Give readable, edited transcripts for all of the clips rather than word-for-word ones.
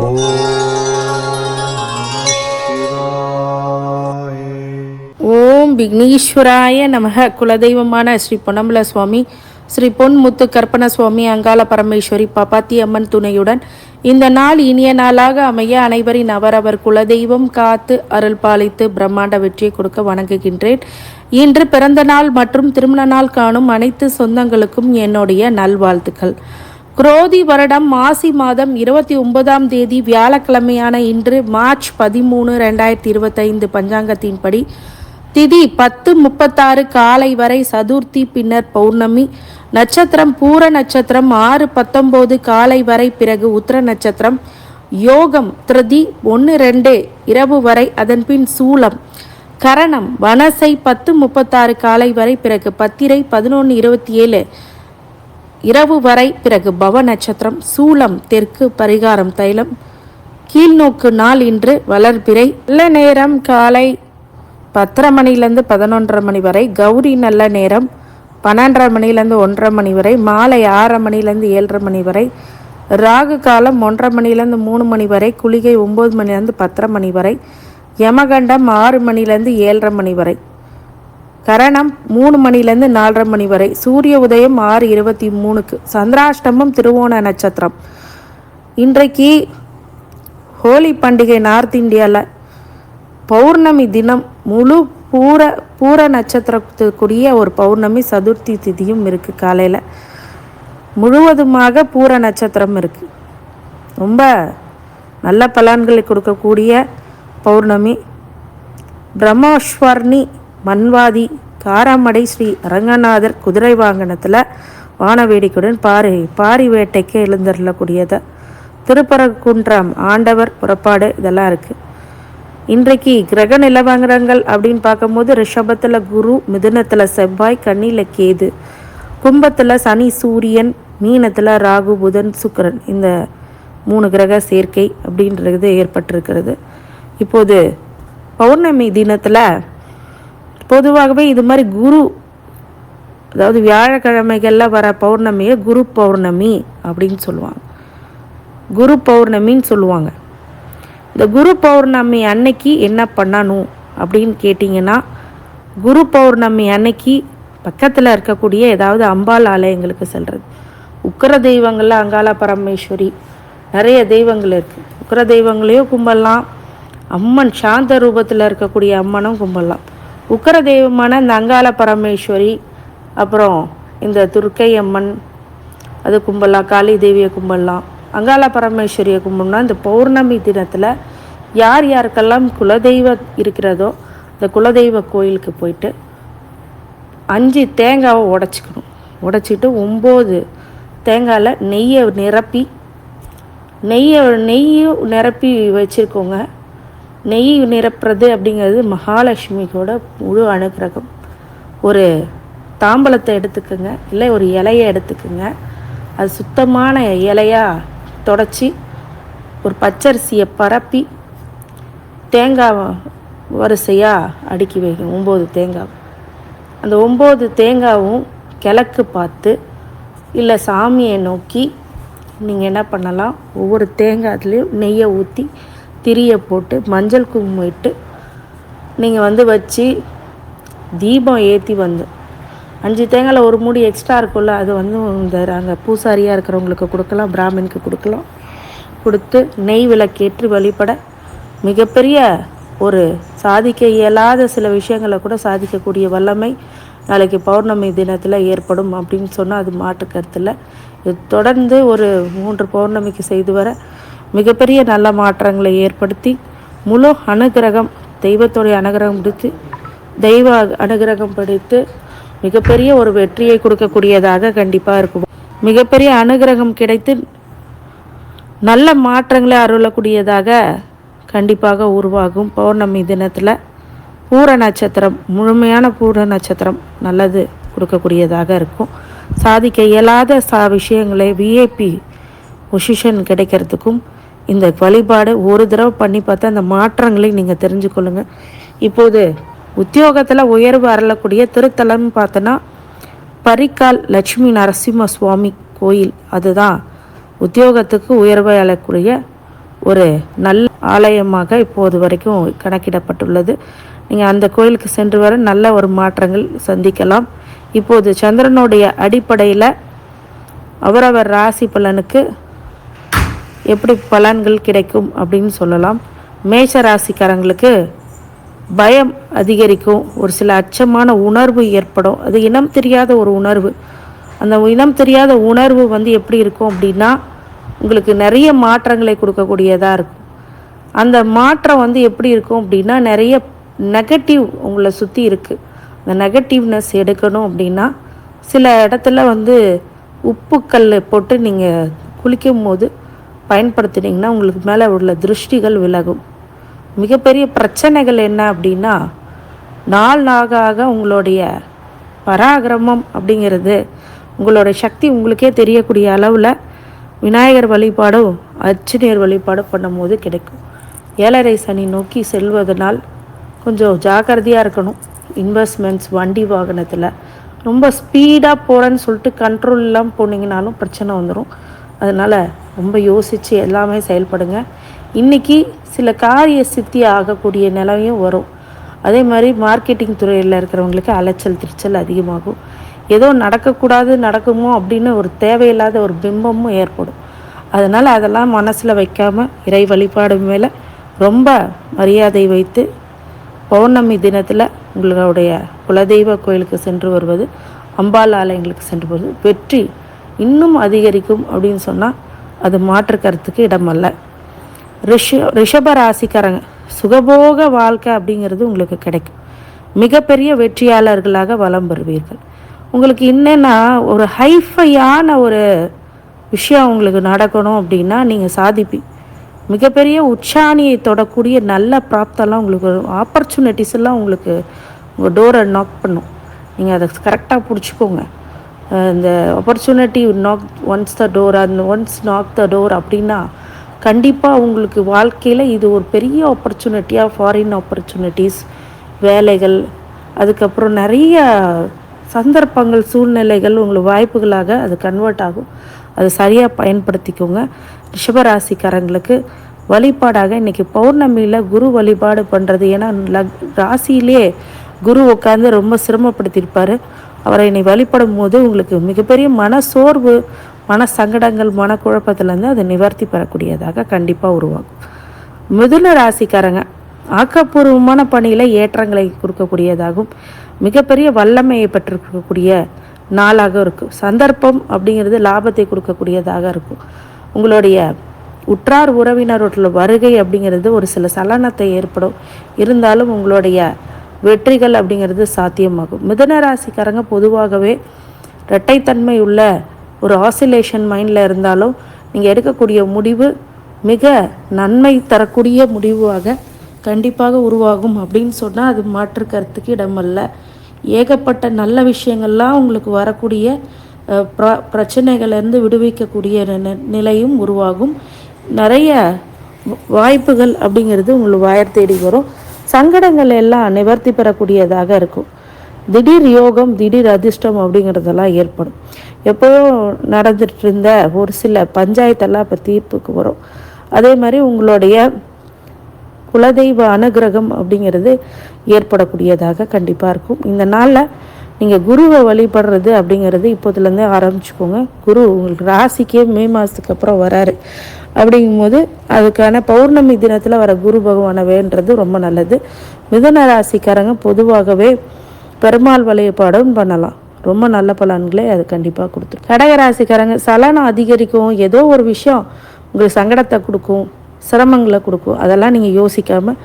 ஓம் விக்னேஸ்வராய நமக. குலதெய்வமான ஸ்ரீ பொன்னம்பல சுவாமி, ஸ்ரீ பொன்முத்து கற்பன சுவாமி, அங்காள பரமேஸ்வரி, பாப்பாத்தி அம்மன் துணையுடன் இந்த நாள் இனிய நாளாக அமைய அனைவரின் அவரவர் குலதெய்வம் காத்து அருள் பாலித்து பிரம்மாண்ட வெற்றியை கொடுக்க வணங்குகின்றேன். இன்று பிறந்த நாள் மற்றும் திருமண நாள் காணும் அனைத்து சொந்தங்களுக்கும் என்னுடைய நல்வாழ்த்துக்கள். குரோதி வருடம் மாசி மாதம் 29ஆம் தேதி வியாழக்கிழமையான இன்று மார்ச் 13, 2025 பஞ்சாங்கத்தின்படி திதி 10:36 காலை வரை சதுர்த்தி, பின்னர் பௌர்ணமி. நட்சத்திரம் பூர நட்சத்திரம் 6:19 காலை வரை, பிறகு உத்திர நட்சத்திரம். யோகம் திருதி 1-2 இரவு வரை, அதன்பின் சூலம். கரணம் வனசை 10:36 காலை வரை, பிறகு பத்திரை 11:27 இரவு வரை, பிறகு பவ நட்சத்திரம். சூலம் தெற்கு, பரிகாரம் தைலம். கீழ்நோக்கு நாள் இன்று வளர்பிறை. நல்ல நேரம் காலை 10:30 மணிலேருந்து 11:30 மணி வரை. கௌரி நல்ல நேரம் 12:30 மணிலேருந்து 1:30 மணி வரை. மாலை 6:00 மணிலேருந்து 7:30 மணி வரை. ராகு காலம் 1:30 மணிலேருந்து 3 மணி வரை. குளிகை 9 மணிலேருந்து 10:30 மணி வரை. யமகண்டம் 6 மணிலேருந்து 7:30 மணி வரை. கரணம் 3 மணிலேருந்து 4:30 மணி வரை. சூரிய உதயம் 6:23க்கு. சந்திராஷ்டமம் திருவோண நட்சத்திரம். இன்றைக்கு ஹோலி பண்டிகை நார்த் இந்தியாவில் பௌர்ணமி தினம். முழு பூர நட்சத்திரத்துக்குரிய ஒரு பௌர்ணமி சதுர்த்தி திதியும் இருக்குது. காலையில் முழுவதுமாக பூர நட்சத்திரம் இருக்குது. ரொம்ப நல்ல பலன்களை கொடுக்கக்கூடிய பௌர்ணமி. பிரம்மோஸ்வர்ணி மன்வாதி காராமடை ஸ்ரீ அரங்கநாதர் குதிரை வாகனத்தில் வானவேடிக்கையுடன் பாரி வேட்டைக்கு எழுந்தருளக்கூடியது. திருப்பரங்குன்றம் ஆண்டவர் புறப்பாடு இதெல்லாம் இருக்குது. இன்றைக்கு கிரக நிலவரங்கள் அப்படின்னு பார்க்கும்போது ரிஷபத்தில் குரு, மிதுனத்தில் செவ்வாய், கன்னியில் கேது, கும்பத்தில் சனி சூரியன், மீனத்தில் ராகு புதன் சுக்கிரன். இந்த 3 கிரக சேர்க்கை அப்படின்றது ஏற்பட்டிருக்கிறது. இப்போது பௌர்ணமி தினத்தில் பொதுவாகவே இது மாதிரி குரு, அதாவது வியாழக்கிழமைகளில் வர பௌர்ணமியை குரு பௌர்ணமி அப்படின்னு சொல்லுவாங்க. குரு பௌர்ணமின்னு சொல்லுவாங்க. இந்த குரு பௌர்ணமி அன்னைக்கு என்ன பண்ணணும் அப்படின்னு கேட்டிங்கன்னா, குரு பௌர்ணமி அன்னைக்கு பக்கத்தில் இருக்கக்கூடிய ஏதாவது அம்பாள் ஆலயங்களுக்கு செல்வது. உக்கிர தெய்வங்களில் அங்காள பரமேஸ்வரி நிறைய தெய்வங்கள் இருக்குது. உக்கிர தெய்வங்களையும் கும்பிடலாம், அம்மன் சாந்த ரூபத்தில் இருக்கக்கூடிய அம்மனும் கும்பிடலாம். உக்கிர தெய்வமான இந்த அங்காள பரமேஸ்வரி, அப்புறம் இந்த துர்க்கை அம்மன் அது கும்பிடலாம், காளி தேவியை கும்பிடலாம். அங்காள பரமேஸ்வரியை கும்பிடணும்னா இந்த பௌர்ணமி தினத்தில் யார் யாருக்கெல்லாம் குலதெய்வம் இருக்கிறதோ இந்த குலதெய்வ கோயிலுக்கு போயிட்டு 5 தேங்காவை உடைச்சிக்கணும். உடைச்சிட்டு 9 தேங்காயில் நெய்யும் நிரப்பி வச்சுருக்கோங்க. நெய் நிரப்புறது அப்படிங்கிறது மகாலட்சுமியோட முழு அனுகிரகம். ஒரு தாம்பலத்தை எடுத்துக்கோங்க, இல்லை ஒரு இலையை எடுத்துக்கோங்க. அது சுத்தமான இலையாக தொடச்சி ஒரு பச்சரிசியை பரப்பி தேங்காய் வரிசையாக அடுக்கி வைக்கணும். 9 தேங்காய். அந்த 9 தேங்காயும் கிழக்கு பார்த்து இல்லை சாமியை நோக்கி நீங்கள் என்ன பண்ணலாம், ஒவ்வொரு தேங்காய்லேயும் நெய்யை ஊற்றி திரியை போட்டு மஞ்சள் குங்குமம் இட்டு நீங்கள் வச்சு தீபம் ஏற்றி 5 தேங்காயில் ஒரு மூடி எக்ஸ்ட்ரா இருக்கும்ல, அது இந்த அங்கே பூசாரியாக இருக்கிறவங்களுக்கு கொடுக்கலாம், பிராமணுக்கு கொடுக்கலாம். கொடுத்து நெய் விளக்கேற்றி வழிபட மிகப்பெரிய ஒரு சாதிக்க இயலாத சில விஷயங்களை கூட சாதிக்கக்கூடிய வல்லமை நாளைக்கு பௌர்ணமி தினத்தில் ஏற்படும் அப்படின்னு சொன்னால் அது மாற்று கருத்தில். இது தொடர்ந்து ஒரு 3 பௌர்ணமிக்கு செய்து வர மிகப்பெரிய நல்ல மாற்றங்களை ஏற்படுத்தி முழு அனுகிரகம், தெய்வத்துடைய அனுகிரகம் பிடித்து, தெய்வ அனுகிரகம் படித்து மிகப்பெரிய ஒரு வெற்றியை கொடுக்கக்கூடியதாக கண்டிப்பாக இருக்கும். மிகப்பெரிய அனுகிரகம் கிடைத்து நல்ல மாற்றங்களை அருளக்கூடியதாக கண்டிப்பாக உருவாகும். பௌர்ணமி தினத்தில் பூர நட்சத்திரம், முழுமையான பூர நட்சத்திரம் நல்லது கொடுக்கக்கூடியதாக இருக்கும். சாதிக்க இயலாத விஷயங்களை விஐபி பொசிஷன் கிடைக்கிறதுக்கும் இந்த வழிபாடு ஒரு தடவை பண்ணி பார்த்தா அந்த மாற்றங்களை நீங்கள் தெரிஞ்சுக்கொள்ளுங்கள். இப்போது உத்தியோகத்தில் உயர்வு அருளக்கூடிய திருத்தலம்னு பார்த்தோன்னா பரிக்கால் லட்சுமி நரசிம்ம சுவாமி கோயில். அதுதான் உத்தியோகத்துக்கு உயர்வை அளிக்கக்கூடிய ஒரு நல்ல ஆலயமாக இப்போது வரைக்கும் கணக்கிடப்பட்டுள்ளது. நீங்கள் அந்த கோயிலுக்கு சென்று வர நல்ல ஒரு மாற்றங்கள் சந்திக்கலாம். இப்போது சந்திரனுடைய அடிப்படையில் அவரவர் ராசி பலனுக்கு எப்படி பலன்கள் கிடைக்கும் அப்படின்னு சொல்லலாம். மேஷ ராசிக்காரங்களுக்கு பயம் அதிகரிக்கும், ஒரு சில அச்சமான உணர்வு ஏற்படும். அது இனம் தெரியாத ஒரு உணர்வு. அந்த இனம் தெரியாத உணர்வு எப்படி இருக்கும் அப்படின்னா உங்களுக்கு நிறைய மாற்றங்களை கொடுக்கக்கூடியதாக இருக்கும். அந்த மாற்றம் எப்படி இருக்கும் அப்படின்னா நிறைய நெகட்டிவ் உங்களை சுற்றி இருக்குது. அந்த நெகட்டிவ்னஸ் எடுக்கணும் அப்படின்னா சில இடத்துல உப்புக்கல் போட்டு நீங்கள் குளிக்கும் போது பயன்படுத்தினீங்கன்னா உங்களுக்கு மேலே உள்ள திருஷ்டிகள் விலகும். மிகப்பெரிய பிரச்சனைகள் என்ன அப்படின்னா நாள் ஆக உங்களுடைய பராக்கிரமம் அப்படிங்கிறது உங்களுடைய சக்தி உங்களுக்கே தெரியக்கூடிய அளவில் விநாயகர் வழிபாடும் அர்ச்சனையர் வழிபாடும் பண்ணும்போது கிடைக்கும். 7.5 சனி நோக்கி செல்வதனால் கொஞ்சம் ஜாக்கிரதையாக இருக்கணும். இன்வெஸ்ட்மெண்ட்ஸ், வண்டி வாகனத்தில் ரொம்ப ஸ்பீடாக போகிறேன்னு சொல்லிட்டு கண்ட்ரோல் இல்லாமல் போனீங்கனாலும் பிரச்சனை வந்துடும். அதனால் ரொம்ப யோசித்து எல்லாமே செயல்படுங்க. இன்றைக்கி சில காரிய சித்தி ஆகக்கூடிய நிலையும் வரும். அதே மாதிரி மார்க்கெட்டிங் துறையில் இருக்கிறவங்களுக்கு அலைச்சல் திருச்சல் அதிகமாகும். ஏதோ நடக்கக்கூடாது நடக்குமோ அப்படின்னு ஒரு தேவையில்லாத ஒரு பிம்பமும் ஏற்படும். அதனால் அதெல்லாம் மனசில் வைக்காமல் இறை வழிபாடு மேலே ரொம்ப மரியாதை வைத்து பௌர்ணமி தினத்தில் உங்களுடைய குலதெய்வ கோயிலுக்கு சென்று வருவது, அம்பாள் ஆலயங்களுக்கு சென்று வருவது வெற்றி இன்னும் அதிகரிக்கும் அப்படின்னு சொன்னால் அது மாற்று கருத்துக்கு இடமல்ல. ரிஷப ராசிக்காரங்க சுகபோக வாழ்க்கை அப்படிங்கிறது உங்களுக்கு கிடைக்கும். மிகப்பெரிய வெற்றியாளர்களாக வலம் பெறுவீர்கள். உங்களுக்கு என்னென்னா ஒரு ஹைஃபையான ஒரு விஷயம் உங்களுக்கு நடக்கணும் அப்படின்னா நீங்கள் சாதிப்பீங்க. மிகப்பெரிய உச்சாணியை தொடக்கூடிய நல்ல பிராப்தெல்லாம் உங்களுக்கு ஆப்பர்ச்சுனிட்டிஸ் எல்லாம் உங்களுக்கு உங்கள் டோரை நாக் பண்ணும். நீங்கள் அதை கரெக்டாக பிடிச்சிக்கோங்க. இந்த opportunity knock once the door, அந்த ஒன்ஸ் நாக் த டோர் அப்படின்னா கண்டிப்பாக உங்களுக்கு வாழ்க்கையில் இது ஒரு பெரிய ஆப்பர்ச்சுனிட்டியாக, ஃபாரின் ஆப்பர்ச்சுனிட்டிஸ், வேலைகள், அதுக்கப்புறம் நிறைய சந்தர்ப்பங்கள், சூழ்நிலைகள் உங்களுக்கு வாய்ப்புகளாக அது கன்வெர்ட் ஆகும். அது சரியாக பயன்படுத்திக்கோங்க. ரிஷபராசிக்காரங்களுக்கு வழிபாடாக இன்றைக்கி பௌர்ணமியில் குரு வழிபாடு பண்ணுறது. ஏன்னா ராசியிலே குரு உட்காந்து ரொம்ப சிரமப்படுத்தியிருப்பார். அவரை இன்னை வழிபடும் போது உங்களுக்கு மிகப்பெரிய மன சோர்வு, மன சங்கடங்கள், மனக்குழப்பத்திலேருந்து அதை நிவர்த்தி பெறக்கூடியதாக கண்டிப்பாக உருவாகும். மிதுன ராசிக்காரங்க ஆக்கப்பூர்வமான பணியில் ஏற்றங்களை கொடுக்கக்கூடியதாகவும் மிகப்பெரிய வல்லமையை பெற்றிருக்கக்கூடிய நாளாக இருக்கும். சந்தர்ப்பம் அப்படிங்கிறது லாபத்தை கொடுக்கக்கூடியதாக இருக்கும். உங்களுடைய உற்றார் உறவினரோட வருகை அப்படிங்கிறது ஒரு சில சலனத்தை ஏற்படும். இருந்தாலும் உங்களுடைய வெற்றிகள் அப்படிங்கிறது சாத்தியமாகும். மிதுன ராசிக்காரங்க பொதுவாகவே இரட்டைத்தன்மை உள்ள ஒரு ஆசிலேஷன் மைண்டில் இருந்தாலும் நீங்கள் எடுக்கக்கூடிய முடிவு மிக நன்மை தரக்கூடிய முடிவாக கண்டிப்பாக உருவாகும் அப்படின்னு சொன்னால் அது மாற்று கருத்துக்கு இடமல்ல. ஏகப்பட்ட நல்ல விஷயங்கள்லாம் உங்களுக்கு வரக்கூடிய பிரச்சனைகளிலிருந்து விடுவிக்கக்கூடிய நிலையும் உருவாகும். நிறைய வாய்ப்புகள் அப்படிங்கிறது உங்களுக்கு வாயர் தேடி வரும். சங்கடங்கள் எல்லாம் நிவர்த்தி பெறக்கூடியதாக இருக்கும். திடீர் யோகம், திடீர் அதிர்ஷ்டம் அப்படிங்கிறதெல்லாம் ஏற்படும். எப்போதோ நடந்துட்டு இருந்த ஒரு சில பஞ்சாயத்தெல்லாம் இப்போ தீர்ப்புக்கு வரும். அதே மாதிரி உங்களுடைய குலதெய்வ அனுகிரகம் அப்படிங்கிறது ஏற்படக்கூடியதாக கண்டிப்பாக இருக்கும். இந்த நாளில் நீங்கள் குருவை வழிபடுறது அப்படிங்கிறது இப்போதுலேருந்தே ஆரம்பிச்சுக்கோங்க. குரு உங்களுக்கு ராசிக்கே மே மாதத்துக்கு அப்புறம் வராரு. அப்படிங்கும்போது அதுக்கான பௌர்ணமி தினத்தில் வர குரு பகவானை வேண்டுறது ரொம்ப நல்லது. மிதுன ராசிக்காரங்க பொதுவாகவே பெருமாள் வழிபாடும் பண்ணலாம். ரொம்ப நல்ல பலன்களே அது கண்டிப்பாக கொடுத்துரும். கடகராசிக்காரங்க சலனம் அதிகரிக்கும். ஏதோ ஒரு விஷயம் உங்களுக்கு சங்கடத்தை கொடுக்கும், சிரமங்களை கொடுக்கும். அதெல்லாம் நீங்கள் யோசிக்காமல்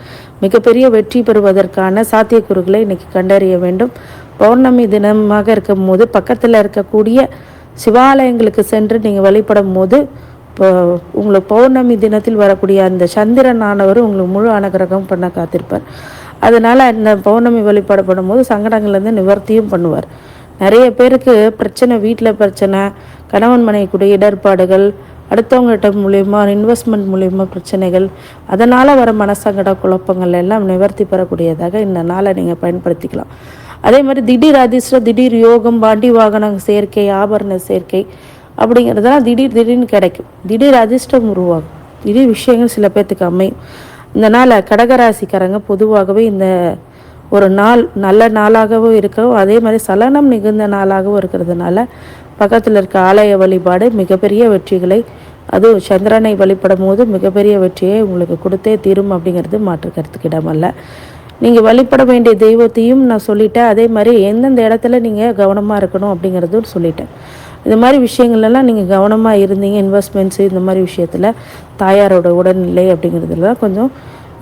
மிகப்பெரிய வெற்றி பெறுவதற்கான சாத்தியக்கூறுகளை இன்றைக்கி கண்டறிய வேண்டும். பௌர்ணமி தினமாக இருக்கும் போது பக்கத்தில் இருக்கக்கூடிய சிவாலயங்களுக்கு சென்று நீங்கள் வழிபடும் போது இப்போ உங்களுக்கு பௌர்ணமி தினத்தில் வரக்கூடிய அந்த சந்திரனானவர் உங்களுக்கு முழு அனுகிரகம் பண்ண காத்திருப்பார். அதனால் இந்த பௌர்ணமி வழிபாடு பண்ணும்போது சங்கடங்கள்லேருந்து நிவர்த்தியும் பண்ணுவார். நிறைய பேருக்கு பிரச்சனை, வீட்டில் பிரச்சனை, கணவன் மனைவிக்குடைய இடர்பாடுகள், அடுத்தவங்ககிட்ட மூலயமா இன்வெஸ்ட்மெண்ட் மூலயமா பிரச்சனைகள், அதனால் வர மனசங்கட குழப்பங்கள் எல்லாம் நிவர்த்தி பெறக்கூடியதாக இந்த நாளை நீங்கள் பயன்படுத்திக்கலாம். அதே மாதிரி திடீர் அதிர்ஷ்டம், திடீர் யோகம், வண்டி வாகன சேர்க்கை, ஆபரண சேர்க்கை அப்படிங்கிறதெல்லாம் திடீர்னு கிடைக்கும். திடீர் அதிர்ஷ்டம் உருவாகும். இது விஷயங்கள் சில பேர்த்துக்கு அமையும். இந்த நாளை கடகராசிக்காரங்க பொதுவாகவே இந்த ஒரு நாள் நல்ல நாளாகவும் இருக்கவும், அதே மாதிரி சலனம் மிகுந்த நாளாகவும் இருக்கிறதுனால பக்கத்தில் இருக்க ஆலய வழிபாடு மிகப்பெரிய வெற்றிகளை, அதுவும் சந்திரனை வழிபடும் போது மிகப்பெரிய வெற்றியை உங்களுக்கு கொடுத்தே தீரும் அப்படிங்கிறது மாற்று கருத்துக்கு இடமல்ல. நீங்கள் வழிபட வேண்டிய தெய்வத்தையும் நான் சொல்லிட்டேன். அதே மாதிரி எந்தெந்த இடத்துல நீங்கள் கவனமாக இருக்கணும் அப்படிங்கிறதும் சொல்லிட்டேன். இது மாதிரி விஷயங்கள்லாம் நீங்கள் கவனமாக இருந்தீங்க, இன்வெஸ்ட்மெண்ட்ஸு இந்த மாதிரி விஷயத்தில் தாயாரோட உடல்நிலை அப்படிங்கிறதுலாம் கொஞ்சம்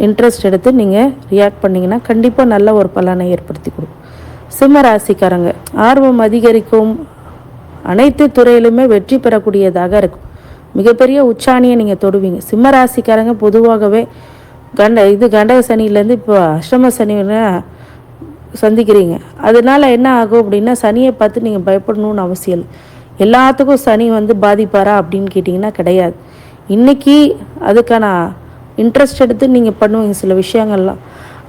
இன்ட்ரெஸ்ட் எடுத்து நீங்கள் ரியாக்ட் பண்ணிங்கன்னா கண்டிப்பாக நல்ல ஒரு பலனை ஏற்படுத்தி கொடுக்கும். சிம்ம ராசிக்காரங்க ஆர்வம் அதிகரிக்கும், அனைத்து துறையிலுமே வெற்றி பெறக்கூடியதாக இருக்கும். மிகப்பெரிய உச்சாணியை நீங்கள் தொடுவீங்க. சிம்ம ராசிக்காரங்க பொதுவாகவே கண்டக சனியிலேருந்து இப்போ அஷ்டம சனின்னு சந்திக்கிறீங்க. அதனால என்ன ஆகும் அப்படின்னா, சனியை பார்த்து நீங்கள் பயப்படணும்னு அவசியம் இல்லை. எல்லாத்துக்கும் சனி பாதிப்பாரா அப்படின்னு கேட்டிங்கன்னா கிடையாது. இன்றைக்கி அதுக்கான இன்ட்ரெஸ்ட் எடுத்து நீங்கள் பண்ணுவீங்க சில விஷயங்கள்லாம்.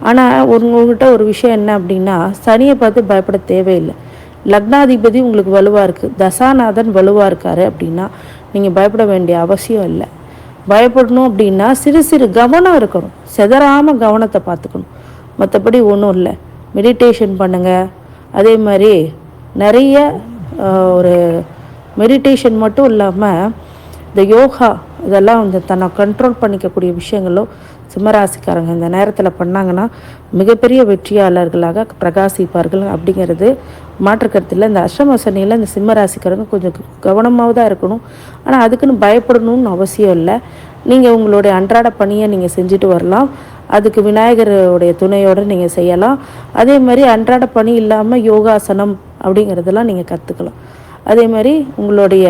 ஆனால் உங்கள்கிட்ட ஒரு விஷயம் என்ன அப்படின்னா, சனியை பார்த்து பயப்பட தேவையில்லை. லக்னாதிபதி உங்களுக்கு வலுவாக இருக்குது, தசாநாதன் வலுவாக இருக்காரு அப்படின்னா நீங்கள் பயப்பட வேண்டிய அவசியம் இல்லை. பயப்படணும் அப்படின்னா சிறு சிறு கவனம் இருக்கணும், செதறாமல் கவனத்தை பார்த்துக்கணும். மற்றபடி ஒன்றும் இல்லை. மெடிடேஷன் பண்ணுங்கள். அதே மாதிரி நிறைய ஒரு மெடிடேஷன் மட்டும் இல்லாமல் இந்த யோகா இதெல்லாம் தன்னை கண்ட்ரோல் பண்ணிக்கக்கூடிய விஷயங்களும் சிம்மராசிக்காரங்க இந்த நேரத்தில் பண்ணாங்கன்னா மிகப்பெரிய வெற்றியாளர்களாக பிரகாசிப்பார்கள் அப்படிங்கிறது மாற்றுக்கருத்தில். இந்த அஷ்டம சனியில் இந்த சிம்மராசிக்காரங்க கொஞ்சம் கவனமாக தான் இருக்கணும். ஆனால் அதுக்குன்னு பயப்படணும்னு அவசியம் இல்லை. நீங்கள் உங்களுடைய அன்றாட பணியை நீங்கள் செஞ்சுட்டு வரலாம். அதுக்கு விநாயகருடைய துணையோடு நீங்கள் செய்யலாம். அதே மாதிரி அன்றாட பணி இல்லாமல் யோகாசனம் அப்படிங்கிறதெல்லாம் நீங்கள் கற்றுக்கலாம். அதே மாதிரி உங்களுடைய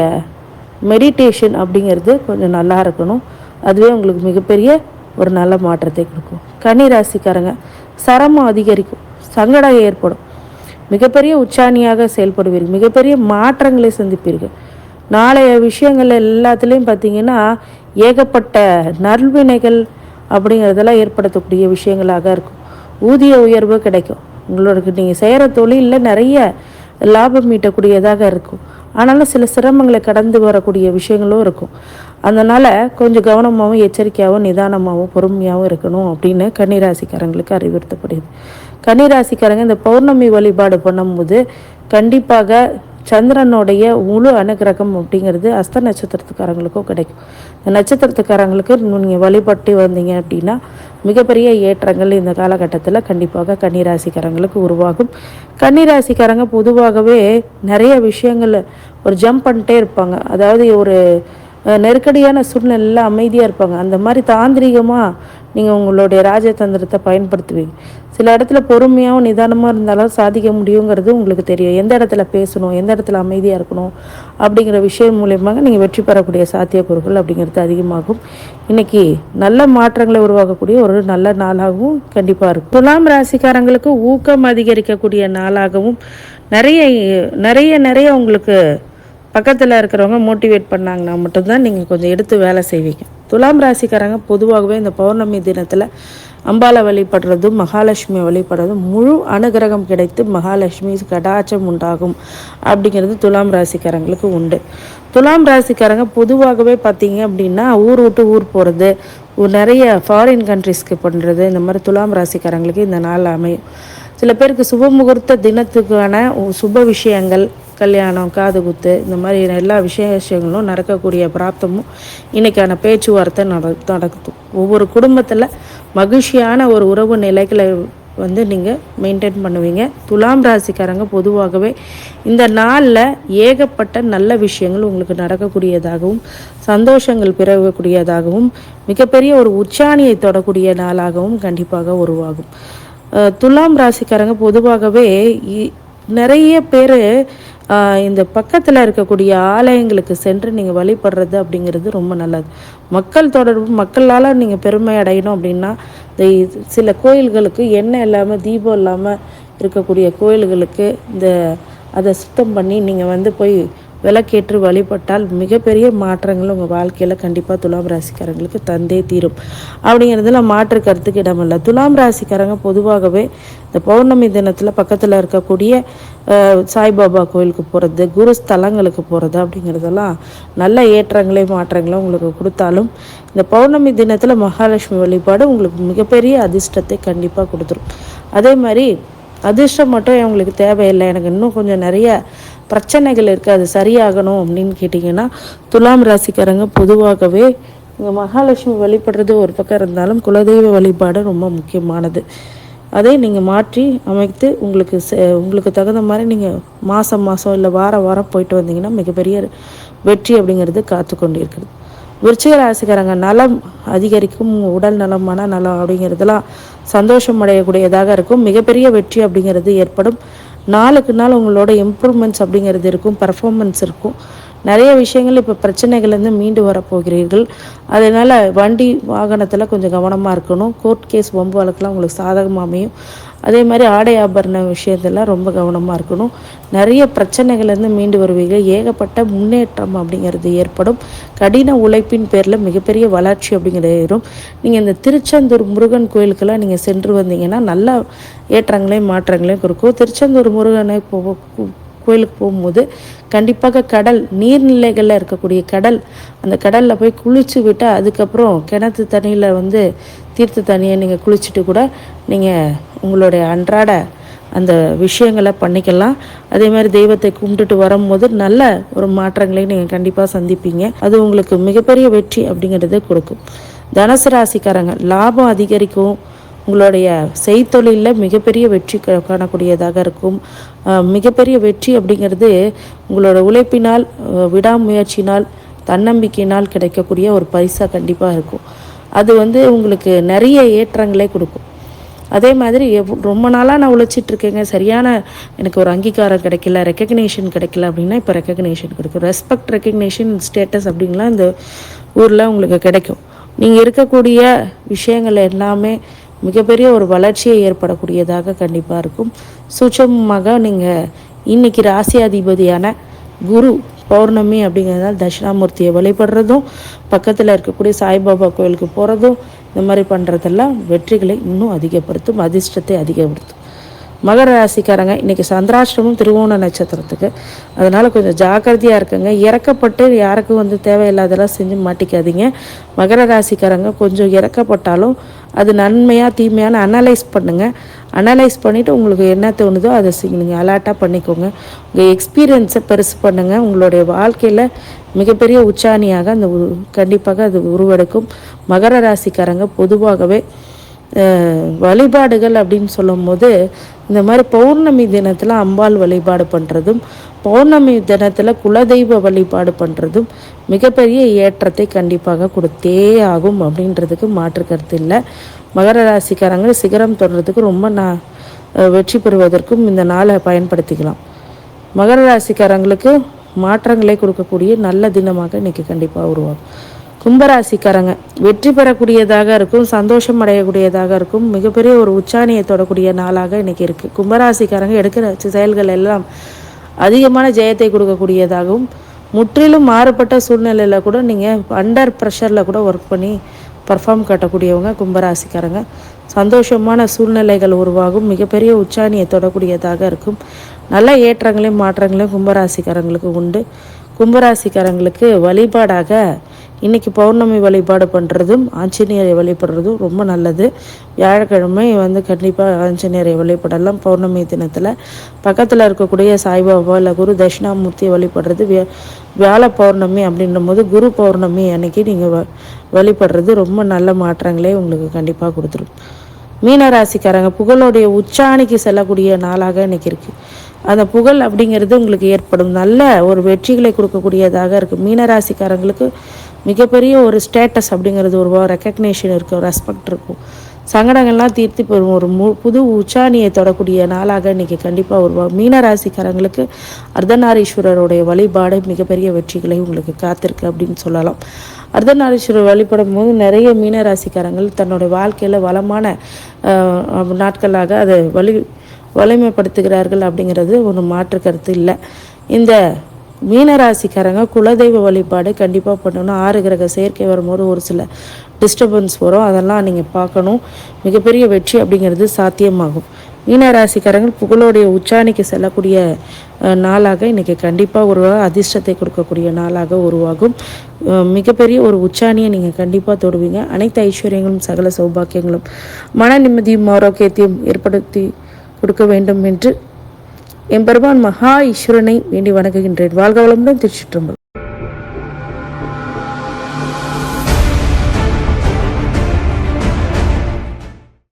மெடிடேஷன் அப்படிங்கிறது கொஞ்சம் நல்லா இருக்கணும். அதுவே உங்களுக்கு மிகப்பெரிய ஒரு நல்ல மாற்றத்தை கொடுக்கும். கன்னி ராசிக்காரங்க சிரமம் அதிகரிக்கும், சங்கடம் ஏற்படும், மிகப்பெரிய உச்சாணியாக செயல்படுவீர்கள், மிகப்பெரிய மாற்றங்களை சந்திப்பீர்கள். நாளைய விஷயங்கள் எல்லாத்துலேயும் பார்த்தீங்கன்னா ஏகப்பட்ட நல்வினைகள் அப்படிங்கிறதெல்லாம் ஏற்படுத்தக்கூடிய விஷயங்களாக இருக்கும். ஊதிய உயர்வு கிடைக்கும். உங்களுக்கு நீங்கள் செய்கிற தொழிலில் நிறைய லாபம் ஈட்டக்கூடியதாக இருக்கும். ஆனாலும் சில சிரமங்களை கடந்து வரக்கூடிய விஷயங்களும் இருக்கும். அதனால் கொஞ்சம் கவனமாகவும் எச்சரிக்கையாகவும் நிதானமாகவும் பொறுமையாகவும் இருக்கணும் அப்படின்னு கன்னிராசிக்காரங்களுக்கு அறிவுறுத்தப்படுது. கன்னிராசிக்காரங்க இந்த பௌர்ணமி வழிபாடு பண்ணும்போது கண்டிப்பாக சந்திரனுடைய முழு அனுகிரகம் அப்படிங்கிறது அஸ்த நட்சத்திரத்துக்காரங்களுக்கும் கிடைக்கும். இந்த நட்சத்திரத்துக்காரங்களுக்கு நீங்கள் வழிபட்டு வந்தீங்க அப்படின்னா மிகப்பெரிய ஏற்றங்கள் இந்த காலகட்டத்தில் கண்டிப்பாக கன்னிராசிக்காரங்களுக்கு உருவாகும். கன்னிராசிக்காரங்க பொதுவாகவே நிறைய விஷயங்கள் ஒரு ஜம்ப் பண்ணிட்டே இருப்பாங்க. அதாவது ஒரு நெருக்கடியான சூழ்நிலையில் அமைதியாக இருப்பாங்க. அந்த மாதிரி தாந்திரிகமாக நீங்கள் உங்களுடைய ராஜதந்திரத்தை பயன்படுத்துவீங்க. சில இடத்துல பொறுமையாகவும் நிதானமாக இருந்தாலும் சாதிக்க முடியுங்கிறது உங்களுக்கு தெரியும். எந்த இடத்துல பேசணும், எந்த இடத்துல அமைதியாக இருக்கணும் அப்படிங்கிற விஷயம் மூலியமாக நீங்கள் வெற்றி பெறக்கூடிய சாத்தியக்கூறுகள் அப்படிங்கிறது அதிகமாகும். இன்றைக்கி நல்ல மாற்றங்களை உருவாக்கக்கூடிய ஒரு நல்ல நாளாகவும் கண்டிப்பாக இருக்கும். துலாம் ராசிக்காரங்களுக்கு ஊக்கம் அதிகரிக்கக்கூடிய நாளாகவும் நிறைய நிறைய நிறைய உங்களுக்கு பக்கத்தில் இருக்கிறவங்க மோட்டிவேட் பண்ணாங்கன்னா மட்டும்தான் நீங்கள் கொஞ்சம் எடுத்து வேலை செய்வீங்க. துலாம் ராசிக்காரங்க பொதுவாகவே இந்த பௌர்ணமி தினத்தில் அம்பாலை வழிபடுறதும் மகாலட்சுமி வழிபடுறதும் முழு அனுகிரகம் கிடைத்து மகாலட்சுமி கடாட்சம் உண்டாகும் அப்படிங்கிறது துலாம் ராசிக்காரங்களுக்கு உண்டு. துலாம் ராசிக்காரங்க பொதுவாகவே பார்த்தீங்க அப்படின்னா ஊர் விட்டு ஊர் போகிறது, நிறைய ஃபாரின் கண்ட்ரிஸ்க்கு பண்ணுறது, இந்த மாதிரி துலாம் ராசிக்காரங்களுக்கு இந்த நாள் அமையும். சில பேருக்கு சுப முகூர்த்த தினத்துக்கான சுப விஷயங்கள், கல்யாணம், காது குத்து, இந்த மாதிரி எல்லா விஷயங்களும் நடக்கக்கூடிய பிராப்தமும் இன்றைக்கான பேச்சுவார்த்தை நடக்கும். ஒவ்வொரு குடும்பத்தில் மகிழ்ச்சியான ஒரு உறவு நிலைகளை நீங்கள் மெயின்டைன் பண்ணுவீங்க. துலாம் ராசிக்காரங்க பொதுவாகவே இந்த நாளில் ஏகப்பட்ட நல்ல விஷயங்கள் உங்களுக்கு நடக்கக்கூடியதாகவும் சந்தோஷங்கள் பிறகக்கூடியதாகவும் மிகப்பெரிய ஒரு உச்சாணியை தொடக்கூடிய நாளாகவும் கண்டிப்பாக உருவாகும். துலாம் ராசிக்காரங்க பொதுவாகவே நிறைய பேர் இந்த பக்கத்தில் இருக்கக்கூடிய ஆலயங்களுக்கு சென்று நீங்கள் வழிபடுறது அப்படிங்கிறது ரொம்ப நல்லது. மக்கள் தொடர்பு, மக்களால் நீங்கள் பெருமை அடையணும் அப்படின்னா இந்த சில கோயில்களுக்கு எண்ணெய் இல்லாமல் தீபம் இல்லாமல் இருக்கக்கூடிய கோயில்களுக்கு அதை சுத்தம் பண்ணி நீங்கள் போய் விளக்கேற்று வழிபட்டால் மிகப்பெரிய மாற்றங்கள் உங்கள் வாழ்க்கையில் கண்டிப்பாக துலாம் ராசிக்காரங்களுக்கு தந்தே தீரும் அப்படிங்கிறதுல மாற்று கருத்துக்கு இடமில்லை. துலாம் ராசிக்காரங்க பொதுவாகவே இந்த பௌர்ணமி தினத்தில் பக்கத்தில் இருக்கக்கூடிய சாய்பாபா கோயிலுக்கு போகிறது, குரு ஸ்தலங்களுக்கு போகிறது அப்படிங்கிறதெல்லாம் நல்ல ஏற்றங்களே மாற்றங்களும் உங்களுக்கு கொடுத்தாலும், இந்த பௌர்ணமி தினத்தில் மகாலட்சுமி வழிபாடு உங்களுக்கு மிகப்பெரிய அதிர்ஷ்டத்தை கண்டிப்பாக கொடுத்துரும். அதே மாதிரி அதிர்ஷ்டம் மட்டும் உங்களுக்கு தேவையில்லை, எனக்கு இன்னும் கொஞ்சம் நிறைய பிரச்சனைகள் இருக்குது, அது சரியாகணும் அப்படின்னு கேட்டிங்கன்னா, துலாம் ராசிக்காரங்க பொதுவாகவே இங்கே மகாலட்சுமி வழிபடுறது ஒரு பக்கம் இருந்தாலும் குலதெய்வ வழிபாடு ரொம்ப முக்கியமானது. அதை நீங்கள் மாற்றி அமைத்து உங்களுக்கு தகுந்த மாதிரி நீங்கள் மாதம் இல்லை வாரம் போயிட்டு வந்தீங்கன்னா மிகப்பெரிய வெற்றி அப்படிங்கிறது காத்து கொண்டு இருக்குது. விருச்சிக ராசிக்காரங்க நலம் அதிகரிக்கும், உடல் நலம் மன நலம் அப்படிங்கிறதுலாம் சந்தோஷம் அடையக்கூடியதாக இருக்கும். மிகப்பெரிய வெற்றி அப்படிங்கிறது ஏற்படும். நாளுக்கு நாள் உங்களோட இம்ப்ரூவ்மெண்ட்ஸ் அப்படிங்கிறது இருக்கும், பர்ஃபார்மன்ஸ் இருக்கும். நிறைய விஷயங்கள் இப்போ பிரச்சனைகள்லேருந்து மீண்டு வரப்போகிறீர்கள். அதனால் வண்டி வாகனத்தில் கொஞ்சம் கவனமாக இருக்கணும். கோர்ட் கேஸ் வம்பு வழக்கெலாம் உங்களுக்கு சாதகமாக அமையும். அதே மாதிரி ஆடை ஆபரண விஷயத்தெல்லாம் ரொம்ப கவனமாக இருக்கணும். நிறைய பிரச்சனைகள்லேருந்து மீண்டு வருவீங்க. ஏகப்பட்ட முன்னேற்றம் அப்படிங்கிறது ஏற்படும். கடின உழைப்பின் பேரில் மிகப்பெரிய வளர்ச்சி அப்படிங்கிறது ஏறும். நீங்கள் இந்த திருச்செந்தூர் முருகன் கோயிலுக்கெல்லாம் நீங்கள் சென்று வந்தீங்கன்னா நல்ல ஏற்றங்களையும் மாற்றங்களையும் கொடுக்கும். திருச்செந்தூர் முருகனை கோயிலுக்கு போகும்போது கண்டிப்பாக கடல் நீர்நிலைகளில் இருக்கக்கூடிய கடல், அந்த கடலில் போய் குளிச்சு விட்டு அதுக்கப்புறம் கிணத்து தண்ணியில் தீர்த்த தண்ணியை நீங்கள் குளிச்சுட்டு கூட நீங்கள் உங்களுடைய அன்றாட அந்த விஷயங்களை பண்ணிக்கலாம். அதே மாதிரி தெய்வத்தை கும்பிட்டுட்டு வரும்போது நல்ல ஒரு மாற்றங்களை நீங்கள் கண்டிப்பாக சந்திப்பீங்க. அது உங்களுக்கு மிகப்பெரிய வெற்றி அப்படிங்கிறத கொடுக்கும். தனுசு ராசிக்காரங்க லாபம் அதிகரிக்கும். உங்களுடைய செய்தொழிலில் மிகப்பெரிய வெற்றி காணக்கூடியதாக இருக்கும். மிகப்பெரிய வெற்றி அப்படிங்கிறது உங்களோட உழைப்பினால், விடாமுயற்சினால், தன்னம்பிக்கையினால் கிடைக்கக்கூடிய ஒரு பரிசாக கண்டிப்பாக இருக்கும். அது உங்களுக்கு நிறைய ஏற்றங்களை கொடுக்கும். அதே மாதிரி ரொம்ப நாளாக நான் உழைச்சிட்ருக்கேங்க, சரியான எனக்கு ஒரு அங்கீகாரம் கிடைக்கல, ரெக்கக்னேஷன் கிடைக்கல அப்படின்னா இப்போ ரெக்கக்னேஷன் கிடைக்கும். ரெஸ்பெக்ட், ரெக்கக்னேஷன், ஸ்டேட்டஸ் அப்படின்லாம் இந்த ஊரில் உங்களுக்கு கிடைக்கும். நீங்கள் இருக்கக்கூடிய விஷயங்கள் எல்லாமே மிகப்பெரிய ஒரு வளர்ச்சியை ஏற்படக்கூடியதாக கண்டிப்பாக இருக்கும். சூட்சமமாக நீங்கள் இன்றைக்கி ராசியாதிபதியான குரு பௌர்ணமி அப்படிங்கிறதால தட்சிணாமூர்த்தியை வழிபடுறதும், பக்கத்தில் இருக்கக்கூடிய சாய்பாபா கோயிலுக்கு போகிறதும், இந்த மாதிரி பண்ணுறதெல்லாம் வெற்றிகளை இன்னும் அதிகப்படுத்தும், அதிர்ஷ்டத்தை அதிகப்படுத்தும். மகர ராசிக்காரங்க இன்றைக்கி சந்திராஷ்டமும் திருவோண நட்சத்திரத்துக்கு, அதனால் கொஞ்சம் ஜாக்கிரதையாக இருக்குங்க. இறக்கப்பட்டு யாருக்கும் தேவையில்லாதெல்லாம் செஞ்சு மாட்டிக்காதீங்க. மகர ராசிக்காரங்க கொஞ்சம் இறக்கப்பட்டாலும் அது நன்மையாக தீமையான அனலைஸ் பண்ணுங்கள். அனலைஸ் பண்ணிவிட்டு உங்களுக்கு என்ன தோணுதோ அதை நீங்கள் அலர்ட்டாக பண்ணிக்கோங்க. உங்கள் எக்ஸ்பீரியன்ஸை பெருசு பண்ணுங்கள். உங்களுடைய வாழ்க்கையில் மிகப்பெரிய உச்சாணியாக அந்த கண்டிப்பாக அது உருவெடுக்கும். மகர ராசிக்காரங்க பொதுவாகவே வழிபாடுகள் அப்படின்னு சொல்லும்போது இந்த மாதிரி பௌர்ணமி தினத்தில் அம்பாள் வழிபாடு பண்ணுறதும், பௌர்ணமி தினத்தில் குலதெய்வ வழிபாடு பண்ணுறதும் மிகப்பெரிய ஏற்றத்தை கண்டிப்பாக கொடுத்தே ஆகும் அப்படின்றதுக்கு மாற்று கருத்து இல்லை. மகர ராசிக்காரங்க சிகரம் தொடுறதுக்கு ரொம்ப வெற்றி பெறுவதற்கும் இந்த நாளை பயன்படுத்திக்கலாம். மகர ராசிக்காரங்களுக்கு மாற்றங்களை கொடுக்கக்கூடிய நல்ல தினமாக இன்றைக்கி கண்டிப்பாக உருவாகும். கும்பராசிக்காரங்க வெற்றி பெறக்கூடியதாக இருக்கும், சந்தோஷம் அடையக்கூடியதாக இருக்கும், மிகப்பெரிய ஒரு உச்சாணியை தொடக்கூடிய நாளாக இன்றைக்கி இருக்குது. கும்பராசிக்காரங்க எடுக்கிற செயல்கள் எல்லாம் அதிகமான ஜெயத்தை கொடுக்கக்கூடியதாகவும், முற்றிலும் மாறுபட்ட சூழ்நிலையில் கூட நீங்கள் அண்டர் ப்ரெஷரில் கூட ஒர்க் பண்ணி பர்ஃபார்ம் காட்டக்கூடியவங்க கும்பராசிக்காரங்க. சந்தோஷமான சூழ்நிலைகள் உருவாகும், மிகப்பெரிய உச்சாணியை தொடக்கூடியதாக இருக்கும். நல்ல ஏற்றங்களையும் மாற்றங்களையும் கும்பராசிக்காரங்களுக்கு உண்டு. கும்பராசிக்காரங்களுக்கு வழிபாடாக இன்றைக்கி பௌர்ணமி வழிபாடு பண்ணுறதும் ஆஞ்சநேயரை வழிபடுறதும் ரொம்ப நல்லது. வியாழக்கிழமை கண்டிப்பாக ஆஞ்சநேயரை வழிபடலாம். பௌர்ணமி தினத்தில் பக்கத்தில் இருக்கக்கூடிய சாய்பாபா இல்லை குரு தட்சிணாமூர்த்தியை வழிபடுறது, வியாழ பௌர்ணமி அப்படின்னும் போது குரு பௌர்ணமி அன்னைக்கு நீங்கள் வழிபடுறது ரொம்ப நல்ல மாற்றங்களே உங்களுக்கு கண்டிப்பாக கொடுத்துரும். மீனராசிக்காரங்க புகழுடைய உச்சாணிக்கு செல்லக்கூடிய நாளாக இன்றைக்கி இருக்குது. அந்த புகழ் அப்படிங்கிறது உங்களுக்கு ஏற்படும், நல்ல ஒரு வெற்றிகளை கொடுக்கக்கூடியதாக இருக்குது. மீனராசிக்காரங்களுக்கு மிகப்பெரிய ஒரு ஸ்டேட்டஸ் அப்படிங்கிறது உருவாகும், ரெக்கக்னேஷன் இருக்கும், ரெஸ்பெக்ட் இருக்கும். சங்கடங்கள்லாம் தீர்த்து பெறும் ஒரு புது உச்சாணியை தொடக்கூடிய நாளாக இன்றைக்கி கண்டிப்பாக உருவாகும். மீனராசிக்காரங்களுக்கு அர்த்தநாரீஸ்வரருடைய வழிபாடு மிகப்பெரிய வெற்றிகளை உங்களுக்கு காத்திருக்கு அப்படின்னு சொல்லலாம். அர்த்தநாரீஸ்வரர் வழிபடும் போது நிறைய மீனராசிக்காரங்கள் தன்னுடைய வாழ்க்கையில் வளமான நாட்களாக அதை வலிமைப்படுத்துகிறார்கள் அப்படிங்கிறது ஒரு மாற்று கருத்து இல்லை. இந்த மீனராசிக்காரங்க குலதெய்வ வழிபாடு கண்டிப்பாக பண்ணணும். 6 கிரக சேர்க்கை வரும்போது ஒரு சில டிஸ்டர்பன்ஸ் வரும், அதெல்லாம் நீங்கள் பார்க்கணும். மிகப்பெரிய வெற்றி அப்படிங்கிறது சாத்தியமாகும். மீனராசிக்காரங்கள் புகழோடைய உச்சாணிக்கு செல்லக்கூடிய நாளாக இன்றைக்கி கண்டிப்பாக அதிர்ஷ்டத்தை கொடுக்கக்கூடிய நாளாக உருவாகும். மிகப்பெரிய ஒரு உச்சாணியை நீங்கள் கண்டிப்பாக தொடுவீங்க. அனைத்து ஐஸ்வர்யங்களும் சகல சௌபாக்கியங்களும் மன நிம்மதியும் ஆரோக்கியத்தையும் ஏற்படுத்தி கொடுக்க வேண்டும் என்று எம்பெருமான் மகா ஈஸ்வரனை வேண்டி வணங்குகின்றேன். வாழ்க வளமுடன். திருச்சிற்றம்பலம்.